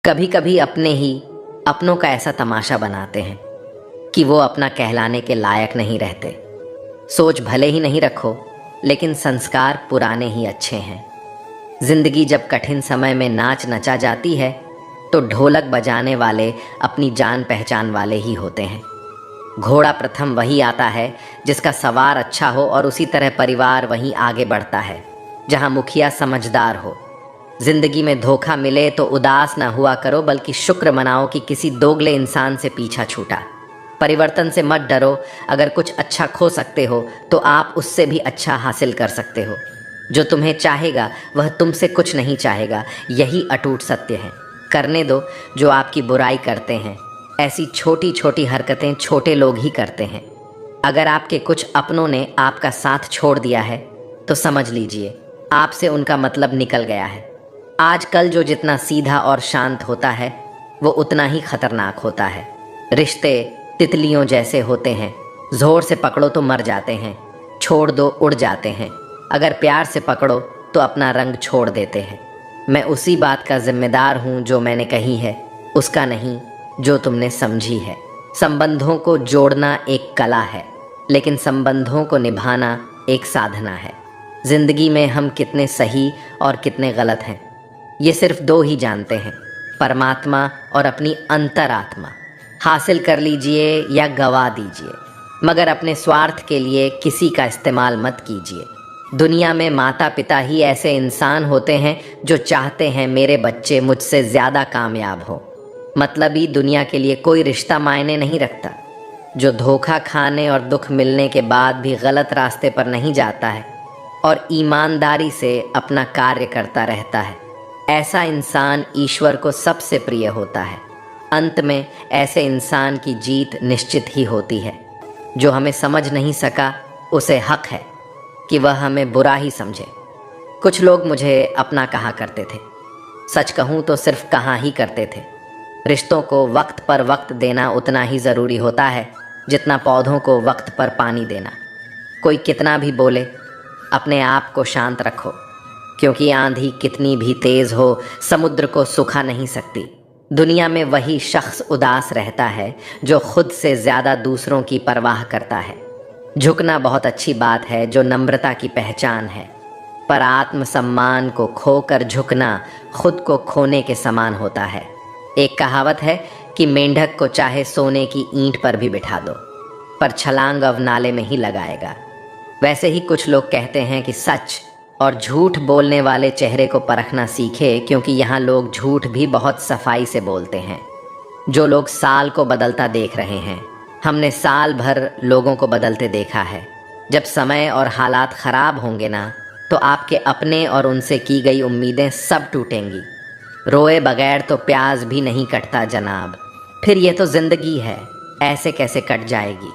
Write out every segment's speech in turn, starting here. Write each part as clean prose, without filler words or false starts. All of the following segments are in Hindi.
कभी कभी अपनों का ऐसा तमाशा बनाते हैं कि वो अपना कहलाने के लायक नहीं रहते। सोच भले ही नहीं रखो, लेकिन संस्कार पुराने ही अच्छे हैं। जिंदगी जब कठिन समय में नाच नचा जाती है तो ढोलक बजाने वाले अपनी जान पहचान वाले ही होते हैं। घोड़ा प्रथम वही आता है जिसका सवार अच्छा हो, और उसी तरह परिवार वहीं आगे बढ़ता है जहां मुखिया समझदार हो। जिंदगी में धोखा मिले तो उदास ना हुआ करो, बल्कि शुक्र मनाओ कि किसी दोगले इंसान से पीछा छूटा। परिवर्तन से मत डरो, अगर कुछ अच्छा खो सकते हो तो आप उससे भी अच्छा हासिल कर सकते हो। जो तुम्हें चाहेगा वह तुमसे कुछ नहीं चाहेगा, यही अटूट सत्य है। करने दो जो आपकी बुराई करते हैं। ऐसी छोटी छोटी हरकतें छोटे लोग ही करते हैं। अगर आपके कुछ अपनों ने आपका साथ छोड़ दिया है तो समझ लीजिए आपसे उनका मतलब निकल गया है। आजकल जो जितना सीधा और शांत होता है वो उतना ही खतरनाक होता है। रिश्ते तितलियों जैसे होते हैं, जोर से पकड़ो तो मर जाते हैं, छोड़ दो उड़ जाते हैं। अगर प्यार से पकड़ो तो अपना रंग छोड़ देते हैं। मैं उसी बात का जिम्मेदार हूँ जो मैंने कही है, उसका नहीं जो तुमने समझी है। संबंधों को जोड़ना एक कला है, लेकिन संबंधों को निभाना एक साधना है। जिंदगी में हम कितने सही और कितने गलत हैं ये सिर्फ दो ही जानते हैं, परमात्मा और अपनी अंतरात्मा। हासिल कर लीजिए या गवा दीजिए, मगर अपने स्वार्थ के लिए किसी का इस्तेमाल मत कीजिए। दुनिया में माता पिता ही ऐसे इंसान होते हैं जो चाहते हैं मेरे बच्चे मुझसे ज़्यादा कामयाब हो। मतलबी दुनिया के लिए कोई रिश्ता मायने नहीं रखता। जो धोखा खाने और दुख मिलने के बाद भी गलत रास्ते पर नहीं जाता है और ईमानदारी से अपना कार्य करता रहता है, ऐसा इंसान ईश्वर को सबसे प्रिय होता है। अंत में ऐसे इंसान की जीत निश्चित ही होती है। जो हमें समझ नहीं सका उसे हक है कि वह हमें बुरा ही समझे। कुछ लोग मुझे अपना कहा करते थे, सच कहूँ तो सिर्फ कहा ही करते थे। रिश्तों को वक्त पर वक्त देना उतना ही ज़रूरी होता है जितना पौधों को वक्त पर पानी देना। कोई कितना भी बोले, अपने आप को शांत रखो, क्योंकि आंधी कितनी भी तेज़ हो समुद्र को सुखा नहीं सकती। दुनिया में वही शख्स उदास रहता है जो खुद से ज़्यादा दूसरों की परवाह करता है। झुकना बहुत अच्छी बात है जो नम्रता की पहचान है, पर आत्मसम्मान को खोकर झुकना खुद को खोने के समान होता है। एक कहावत है कि मेंढक को चाहे सोने की ईंट पर भी बिठा दो, पर छलांग अब नाले में ही लगाएगा। वैसे ही कुछ लोग कहते हैं कि सच और झूठ बोलने वाले चेहरे को परखना सीखे, क्योंकि यहाँ लोग झूठ भी बहुत सफाई से बोलते हैं। जो लोग साल को बदलता देख रहे हैं, हमने साल भर लोगों को बदलते देखा है। जब समय और हालात ख़राब होंगे ना, तो आपके अपने और उनसे की गई उम्मीदें सब टूटेंगी। रोए बगैर तो प्याज भी नहीं कटता जनाब। फिर ये तो ज़िंदगी है, ऐसे कैसे कट जाएगी।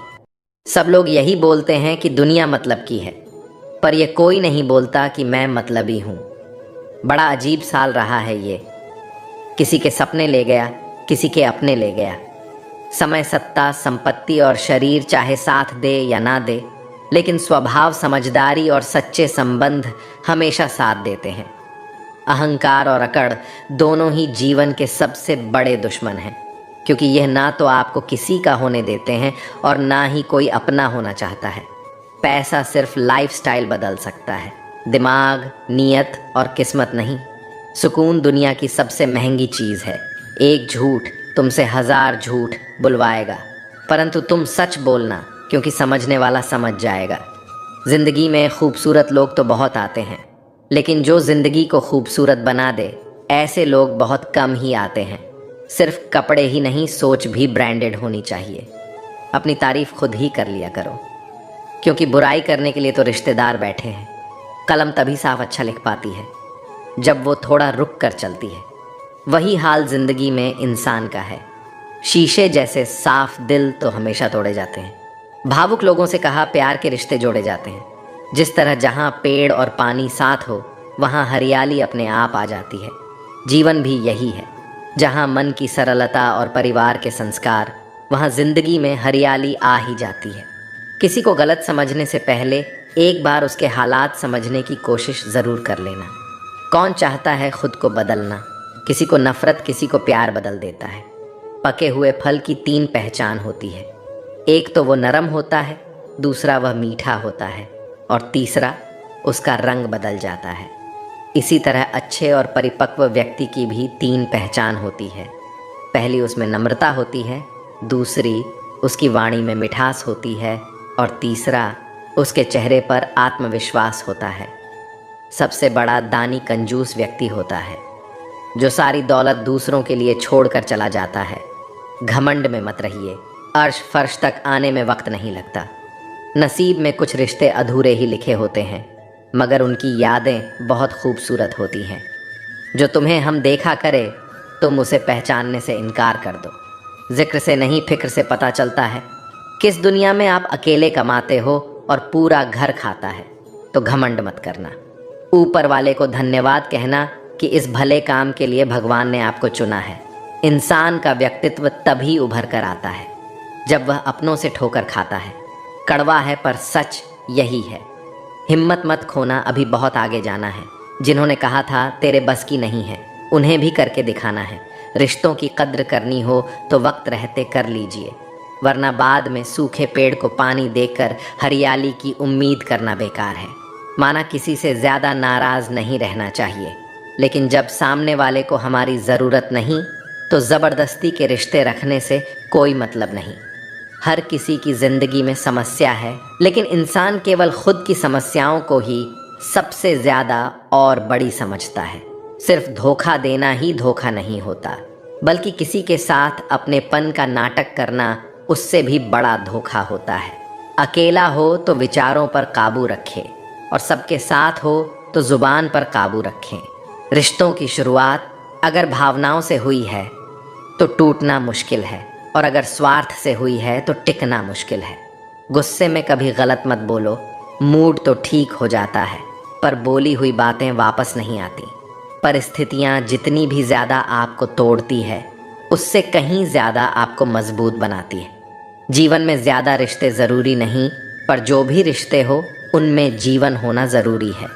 सब लोग यही बोलते हैं कि दुनिया मतलब की है, पर यह कोई नहीं बोलता कि मैं मतलबी हूँ। बड़ा अजीब साल रहा है ये। किसी के सपने ले गया, किसी के अपने ले गया। समय, सत्ता, संपत्ति और शरीर चाहे साथ दे या ना दे, लेकिन स्वभाव, समझदारी और सच्चे संबंध हमेशा साथ देते हैं। अहंकार और अकड़ दोनों ही जीवन के सबसे बड़े दुश्मन हैं, क्योंकि यह ना तो आपको किसी का होने देते हैं और ना ही कोई अपना होना चाहता है। पैसा सिर्फ लाइफस्टाइल बदल सकता है, दिमाग, नीयत और किस्मत नहीं। सुकून दुनिया की सबसे महंगी चीज़ है। एक झूठ तुमसे 1000 झूठ बुलवाएगा, परंतु तुम सच बोलना, क्योंकि समझने वाला समझ जाएगा। ज़िंदगी में खूबसूरत लोग तो बहुत आते हैं, लेकिन जो ज़िंदगी को खूबसूरत बना दे, ऐसे लोग बहुत कम ही आते हैं। सिर्फ कपड़े ही नहीं, सोच भी ब्रांडेड होनी चाहिए। अपनी तारीफ़ खुद ही कर लिया करो, क्योंकि बुराई करने के लिए तो रिश्तेदार बैठे हैं। कलम तभी साफ अच्छा लिख पाती है जब वो थोड़ा रुक कर चलती है। वही हाल ज़िंदगी में इंसान का है। शीशे जैसे साफ दिल तो हमेशा तोड़े जाते हैं। भावुक लोगों से कहा प्यार के रिश्ते जोड़े जाते हैं। जिस तरह जहाँ पेड़ और पानी साथ हो, वहाँ हरियाली अपने आप आ जाती है। जीवन भी यही है, जहाँ मन की सरलता और परिवार के संस्कार, वहाँ ज़िंदगी में हरियाली आ ही जाती है। किसी को गलत समझने से पहले एक बार उसके हालात समझने की कोशिश ज़रूर कर लेना। कौन चाहता है खुद को बदलना? किसी को नफरत, किसी को प्यार बदल देता है। पके हुए फल की 3 पहचान होती है। एक तो वो नरम होता है, दूसरा वह मीठा होता है और तीसरा उसका रंग बदल जाता है। इसी तरह अच्छे और परिपक्व व्यक्ति की भी 3 पहचान होती है। पहली उसमें नम्रता होती है, दूसरी उसकी वाणी में मिठास होती है और तीसरा उसके चेहरे पर आत्मविश्वास होता है। सबसे बड़ा दानी कंजूस व्यक्ति होता है, जो सारी दौलत दूसरों के लिए छोड़कर चला जाता है। घमंड में मत रहिए, अर्श फर्श तक आने में वक्त नहीं लगता। नसीब में कुछ रिश्ते अधूरे ही लिखे होते हैं, मगर उनकी यादें बहुत खूबसूरत होती हैं। जो तुम्हें हम देखा करे, तुम उसे पहचानने से इनकार कर दो। जिक्र से नहीं, फिक्र से पता चलता है किस दुनिया में आप अकेले कमाते हो और पूरा घर खाता है। तो घमंड मत करना, ऊपर वाले को धन्यवाद कहना कि इस भले काम के लिए भगवान ने आपको चुना है। इंसान का व्यक्तित्व तभी उभर कर आता है जब वह अपनों से ठोकर खाता है। कड़वा है पर सच यही है। हिम्मत मत खोना, अभी बहुत आगे जाना है। जिन्होंने कहा था तेरे बस की नहीं है, उन्हें भी करके दिखाना है। रिश्तों की कद्र करनी हो तो वक्त रहते कर लीजिए, वरना बाद में सूखे पेड़ को पानी देकर हरियाली की उम्मीद करना बेकार है। माना किसी से ज़्यादा नाराज़ नहीं रहना चाहिए, लेकिन जब सामने वाले को हमारी ज़रूरत नहीं तो ज़बरदस्ती के रिश्ते रखने से कोई मतलब नहीं। हर किसी की ज़िंदगी में समस्या है, लेकिन इंसान केवल खुद की समस्याओं को ही सबसे ज़्यादा और बड़ी समझता है। सिर्फ धोखा देना ही धोखा नहीं होता, बल्कि किसी के साथ अपनेपन का नाटक करना उससे भी बड़ा धोखा होता है। अकेला हो तो विचारों पर काबू रखे और सबके साथ हो तो ज़ुबान पर काबू रखें। रिश्तों की शुरुआत अगर भावनाओं से हुई है तो टूटना मुश्किल है, और अगर स्वार्थ से हुई है तो टिकना मुश्किल है। गुस्से में कभी गलत मत बोलो, मूड तो ठीक हो जाता है पर बोली हुई बातें वापस नहीं आती। परिस्थितियाँ जितनी भी ज़्यादा आपको तोड़ती है, उससे कहीं ज़्यादा आपको मजबूत बनाती है। जीवन में ज़्यादा रिश्ते ज़रूरी नहीं, पर जो भी रिश्ते हो उनमें जीवन होना ज़रूरी है।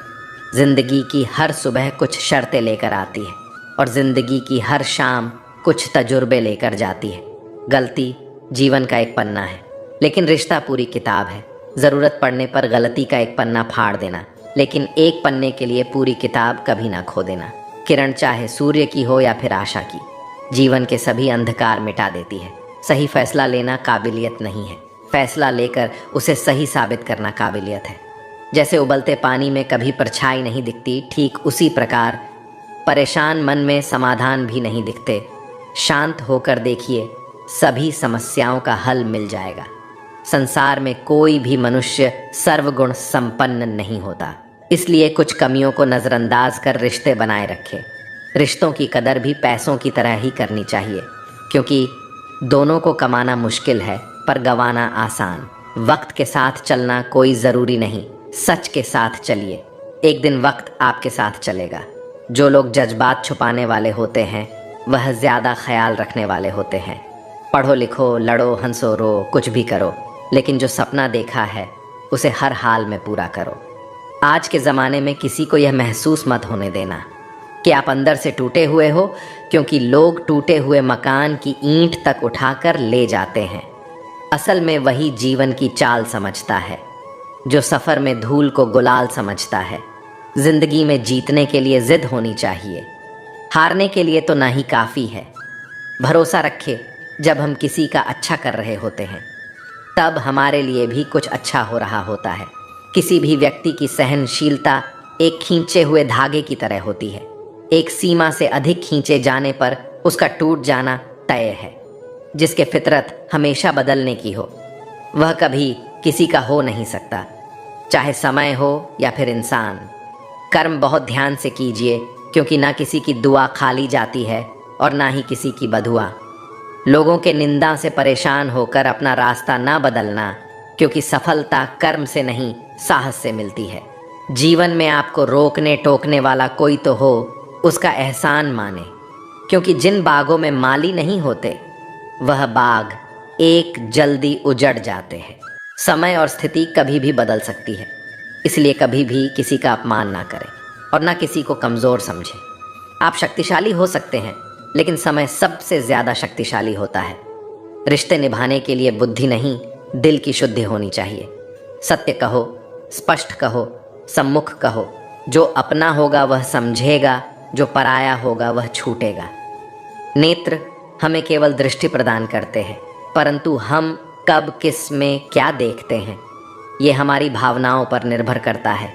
ज़िंदगी की हर सुबह कुछ शर्तें लेकर आती है और ज़िंदगी की हर शाम कुछ तजुर्बे लेकर जाती है। गलती जीवन का एक पन्ना है, लेकिन रिश्ता पूरी किताब है। ज़रूरत पड़ने पर गलती का एक पन्ना फाड़ देना, लेकिन एक पन्ने के लिए पूरी किताब कभी ना खो देना। किरण चाहे सूर्य की हो या फिर आशा की, जीवन के सभी अंधकार मिटा देती है। सही फैसला लेना काबिलियत नहीं है, फैसला लेकर उसे सही साबित करना काबिलियत है। जैसे उबलते पानी में कभी परछाई नहीं दिखती, ठीक उसी प्रकार परेशान मन में समाधान भी नहीं दिखते। शांत होकर देखिए, सभी समस्याओं का हल मिल जाएगा। संसार में कोई भी मनुष्य सर्वगुण संपन्न नहीं होता, इसलिए कुछ कमियों को नज़रअंदाज कर रिश्ते बनाए रखें। रिश्तों की कदर भी पैसों की तरह ही करनी चाहिए, क्योंकि दोनों को कमाना मुश्किल है पर गंवाना आसान। वक्त के साथ चलना कोई ज़रूरी नहीं, सच के साथ चलिए, एक दिन वक्त आपके साथ चलेगा। जो लोग जज्बात छुपाने वाले होते हैं वह ज़्यादा ख्याल रखने वाले होते हैं। पढ़ो लिखो, लड़ो हंसो रो, कुछ भी करो, लेकिन जो सपना देखा है उसे हर हाल में पूरा करो। आज के ज़माने में किसी को यह महसूस मत होने देना कि आप अंदर से टूटे हुए हो, क्योंकि लोग टूटे हुए मकान की ईंट तक उठाकर ले जाते हैं। असल में वही जीवन की चाल समझता है जो सफ़र में धूल को गुलाल समझता है। ज़िंदगी में जीतने के लिए ज़िद होनी चाहिए, हारने के लिए तो ना ही काफ़ी है। भरोसा रखे, जब हम किसी का अच्छा कर रहे होते हैं तब हमारे लिए भी कुछ अच्छा हो रहा होता है। किसी भी व्यक्ति की सहनशीलता एक खींचे हुए धागे की तरह होती है। एक सीमा से अधिक खींचे जाने पर उसका टूट जाना तय है। जिसके फितरत हमेशा बदलने की हो वह कभी किसी का हो नहीं सकता, चाहे समय हो या फिर इंसान। कर्म बहुत ध्यान से कीजिए, क्योंकि ना किसी की दुआ खाली जाती है और ना ही किसी की बदुआ। लोगों के निंदा से परेशान होकर अपना रास्ता ना बदलना, क्योंकि सफलता कर्म से नहीं साहस से मिलती है। जीवन में आपको रोकने टोकने वाला कोई तो हो, उसका एहसान माने, क्योंकि जिन बागों में माली नहीं होते वह बाग एक जल्दी उजड़ जाते हैं। समय और स्थिति कभी भी बदल सकती है, इसलिए कभी भी किसी का अपमान ना करें और ना किसी को कमज़ोर समझें। आप शक्तिशाली हो सकते हैं, लेकिन समय सबसे ज़्यादा शक्तिशाली होता है। रिश्ते निभाने के लिए बुद्धि नहीं, दिल की शुद्धि होनी चाहिए। सत्य कहो, स्पष्ट कहो, सम्मुख कहो। जो अपना होगा वह समझेगा, जो पराया होगा वह छूटेगा। नेत्र हमें केवल दृष्टि प्रदान करते हैं, परंतु हम कब किस में क्या देखते हैं ये हमारी भावनाओं पर निर्भर करता है।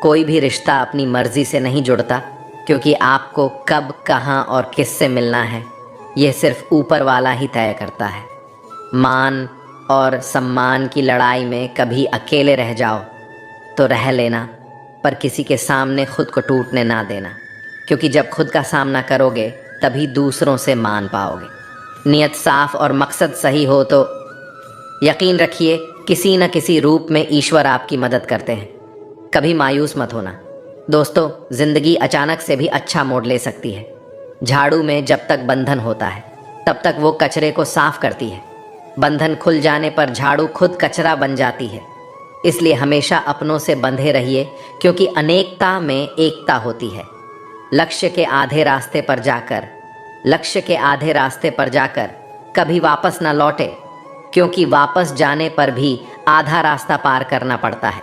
कोई भी रिश्ता अपनी मर्जी से नहीं जुड़ता, क्योंकि आपको कब, कहाँ और किससे मिलना है यह सिर्फ ऊपर वाला ही तय करता है। मान और सम्मान की लड़ाई में कभी अकेले रह जाओ तो रह लेना, पर किसी के सामने खुद को टूटने ना देना, क्योंकि जब खुद का सामना करोगे तभी दूसरों से मान पाओगे। नियत साफ और मकसद सही हो तो यकीन रखिए किसी न किसी रूप में ईश्वर आपकी मदद करते हैं। कभी मायूस मत होना दोस्तों, जिंदगी अचानक से भी अच्छा मोड़ ले सकती है। झाड़ू में जब तक बंधन होता है तब तक वो कचरे को साफ करती है। बंधन खुल जाने पर झाड़ू खुद कचरा बन जाती है। इसलिए हमेशा अपनों से बंधे रहिए, क्योंकि अनेकता में एकता होती है। लक्ष्य के आधे रास्ते पर जाकर कभी वापस ना लौटे, क्योंकि वापस जाने पर भी आधा रास्ता पार करना पड़ता है।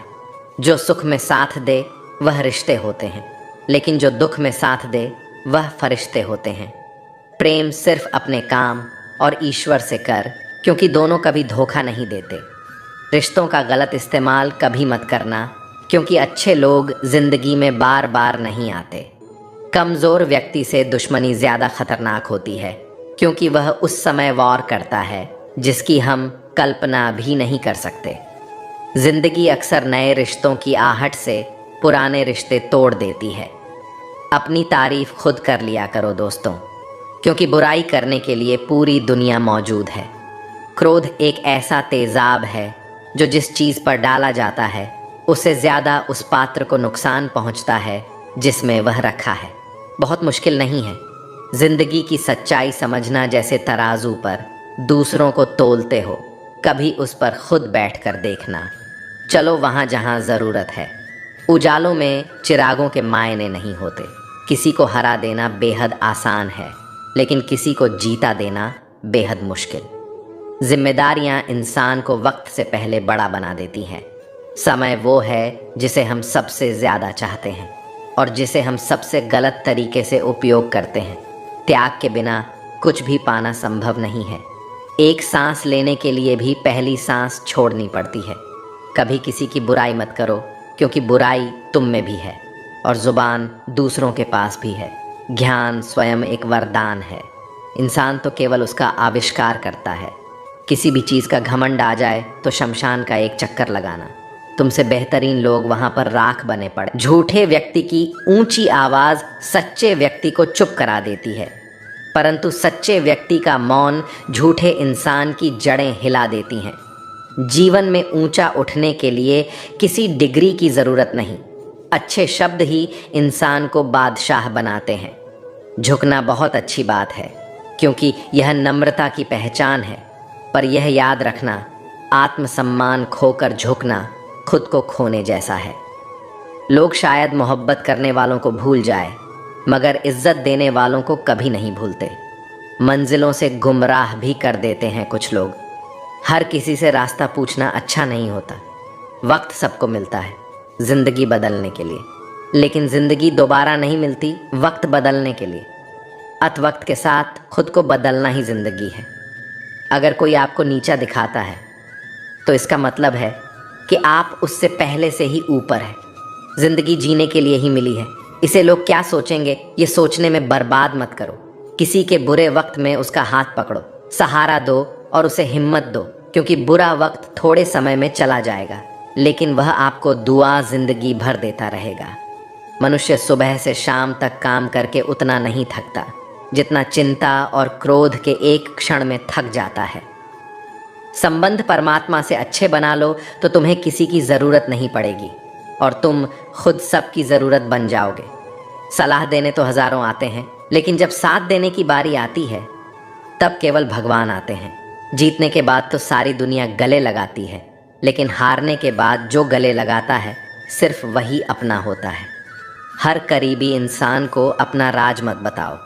जो सुख में साथ दे वह रिश्ते होते हैं, लेकिन जो दुख में साथ दे वह फरिश्ते होते हैं। प्रेम सिर्फ अपने काम और ईश्वर से कर, क्योंकि दोनों कभी धोखा नहीं देते। रिश्तों का गलत इस्तेमाल कभी मत करना, क्योंकि अच्छे लोग जिंदगी में बार बार नहीं आते। कमज़ोर व्यक्ति से दुश्मनी ज़्यादा खतरनाक होती है, क्योंकि वह उस समय वार करता है जिसकी हम कल्पना भी नहीं कर सकते। जिंदगी अक्सर नए रिश्तों की आहट से पुराने रिश्ते तोड़ देती है। अपनी तारीफ खुद कर लिया करो दोस्तों, क्योंकि बुराई करने के लिए पूरी दुनिया मौजूद है। क्रोध एक ऐसा तेजाब है जो जिस चीज़ पर डाला जाता है उससे ज़्यादा उस पात्र को नुकसान पहुंचता है जिसमें वह रखा है। बहुत मुश्किल नहीं है जिंदगी की सच्चाई समझना। जैसे तराजू पर दूसरों को तोलते हो, कभी उस पर खुद बैठकर देखना। चलो वहाँ जहाँ ज़रूरत है। उजालों में चिरागों के मायने नहीं होते। किसी को हरा देना बेहद आसान है, लेकिन किसी को जीता देना बेहद मुश्किल। जिम्मेदारियां इंसान को वक्त से पहले बड़ा बना देती हैं। समय वो है जिसे हम सबसे ज़्यादा चाहते हैं और जिसे हम सबसे गलत तरीके से उपयोग करते हैं। त्याग के बिना कुछ भी पाना संभव नहीं है। एक सांस लेने के लिए भी पहली सांस छोड़नी पड़ती है। कभी किसी की बुराई मत करो, क्योंकि बुराई तुम में भी है और ज़ुबान दूसरों के पास भी है। ज्ञान स्वयं एक वरदान है। इंसान तो केवल उसका आविष्कार करता है। किसी भी चीज़ का घमंड आ जाए तो शमशान का एक चक्कर लगाना। तुमसे बेहतरीन लोग वहाँ पर राख बने पड़े। झूठे व्यक्ति की ऊंची आवाज़ सच्चे व्यक्ति को चुप करा देती है, परंतु सच्चे व्यक्ति का मौन झूठे इंसान की जड़ें हिला देती हैं। जीवन में ऊंचा उठने के लिए किसी डिग्री की ज़रूरत नहीं। अच्छे शब्द ही इंसान को बादशाह बनाते हैं। झुकना बहुत अच्छी बात है, क्योंकि यह नम्रता की पहचान है, पर यह याद रखना, आत्मसम्मान खोकर झुकना खुद को खोने जैसा है। लोग शायद मोहब्बत करने वालों को भूल जाए, मगर इज्जत देने वालों को कभी नहीं भूलते। मंजिलों से गुमराह भी कर देते हैं कुछ लोग। हर किसी से रास्ता पूछना अच्छा नहीं होता। वक्त सबको मिलता है ज़िंदगी बदलने के लिए, लेकिन ज़िंदगी दोबारा नहीं मिलती वक्त बदलने के लिए। अत वक्त के साथ खुद को बदलना ही ज़िंदगी है। अगर कोई आपको नीचा दिखाता है तो इसका मतलब है कि आप उससे पहले से ही ऊपर है। ज़िंदगी जीने के लिए ही मिली है। इसे लोग क्या सोचेंगे ये सोचने में बर्बाद मत करो। किसी के बुरे वक्त में उसका हाथ पकड़ो, सहारा दो और उसे हिम्मत दो, क्योंकि बुरा वक्त थोड़े समय में चला जाएगा, लेकिन वह आपको दुआ ज़िंदगी भर देता रहेगा। मनुष्य सुबह से शाम तक काम करके उतना नहीं थकता जितना चिंता और क्रोध के एक क्षण में थक जाता है। संबंध परमात्मा से अच्छे बना लो तो तुम्हें किसी की ज़रूरत नहीं पड़ेगी और तुम खुद सबकी ज़रूरत बन जाओगे। सलाह देने तो हज़ारों आते हैं, लेकिन जब साथ देने की बारी आती है तब केवल भगवान आते हैं। जीतने के बाद तो सारी दुनिया गले लगाती है, लेकिन हारने के बाद जो गले लगाता है सिर्फ वही अपना होता है। हर करीबी इंसान को अपना राज मत बताओ,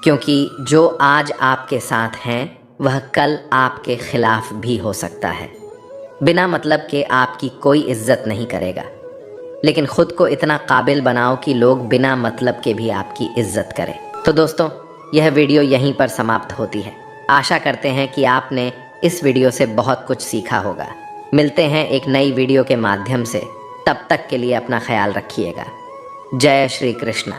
क्योंकि जो आज आपके साथ हैं वह कल आपके खिलाफ भी हो सकता है। बिना मतलब के आपकी कोई इज्जत नहीं करेगा, लेकिन खुद को इतना काबिल बनाओ कि लोग बिना मतलब के भी आपकी इज्जत करें। तो दोस्तों, यह वीडियो यहीं पर समाप्त होती है। आशा करते हैं कि आपने इस वीडियो से बहुत कुछ सीखा होगा। मिलते हैं एक नई वीडियो के माध्यम से। तब तक के लिए अपना ख्याल रखिएगा। जय श्री कृष्ण।